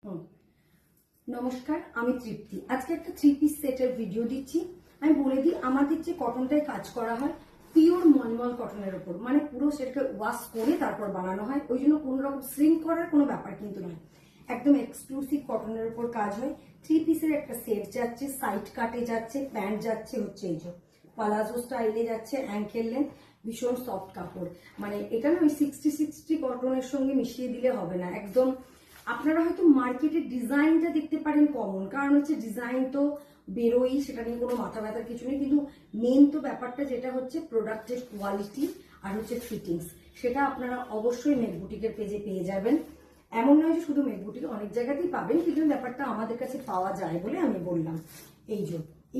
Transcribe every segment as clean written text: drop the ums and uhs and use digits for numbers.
হুম, নমস্কার, আমি তৃপ্তি। আজকে একটা 3 পিস সেটের ভিডিও দিচ্ছি। আমি বলে দিই, আমাদের যে কটনটায় কাজ করা হয় পিওর মলমল কটনের উপর, মানে পুরো সেটাকে ওয়াশ করে তারপর বানানো হয়। ওই জন্য কোনো রকম শ্রিঙ্ক করার কোনো ব্যাপার কিন্তু নয়, একদম এক্সক্লুসিভ কটনের উপর কাজ হয়। 3 পিসের একটা সেট যাচ্ছে, সাইড কাটে যাচ্ছে, প্যান্ট যাচ্ছে হচ্ছে এই যে পালাজো স্টাইলে যাচ্ছে, অ্যাঙ্কেল লেন্থ, ভীষণ সফট কাপড়। মানে এটা না ওই 60-60 কটনের সঙ্গে মিশিয়ে দিলে হবে না একদম। আপনারা হয়তো মার্কেটের ডিজাইনটা দেখতে পারেন কমন, কারণ হচ্ছে ডিজাইন তো বেরোই, সেটা নিয়ে কোনো মাথা ব্যথার কিছু নেই, কিন্তু মেন তো ব্যাপারটা যেটা হচ্ছে প্রোডাক্টের কোয়ালিটি আর হচ্ছে ফিটিংস, সেটা আপনারা অবশ্যই মেঘ বুটিকের পেজে পেয়ে যাবেন। এমন নয় যে শুধু মেঘ বুটিকে, অনেক জায়গাতেই পাবেন, কিন্তু ব্যাপারটা আমাদের কাছে পাওয়া যায় বলে আমি বললাম।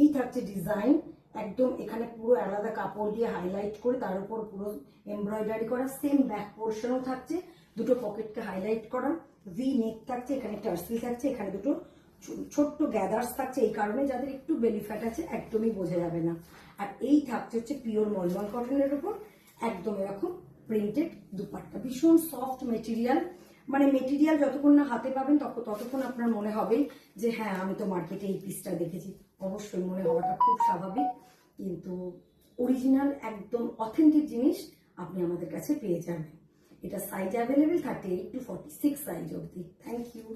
এই থাকছে ডিজাইন, একদম এখানে পুরো আলাদা কাপড় দিয়ে হাইলাইট করে তার উপর পুরো এমব্রয়ডারি করা, সেম ব্যাক পোর্শনও থাকছে, দুটো পকেটকে হাইলাইট করা, ভি নেক থাকছে, এখানে টার্সেল থাকছে, এখানে দুটো ছোট্ট গ্যাদার্স থাকছে, এই কারণে যাদের একটু বেলি ফ্যাট আছে একদমই বোঝা যাবে না। আর এই থাকছে হচ্ছে পিওর মলমল কটনের উপর একদম এরকম প্রিন্টেড দুপাট্টা, ভীষণ সফট মেটেরিয়াল। মানে মেটেরিয়াল যতক্ষণ না হাতে পাবেন ততক্ষণ আপনার মনে হবে যে হ্যাঁ, আমি তো মার্কেটে এই পিসটা দেখেছি। অবশ্যই মনে হওয়াটা খুব স্বাভাবিক, কিন্তু অরিজিনাল একদম অথেন্টিক জিনিস আপনি আমাদের কাছে পেয়ে যাবেন। এটা সাইজ অ্যাভেলেবেল 38 to 46 সাইজ অবধি। Thank you.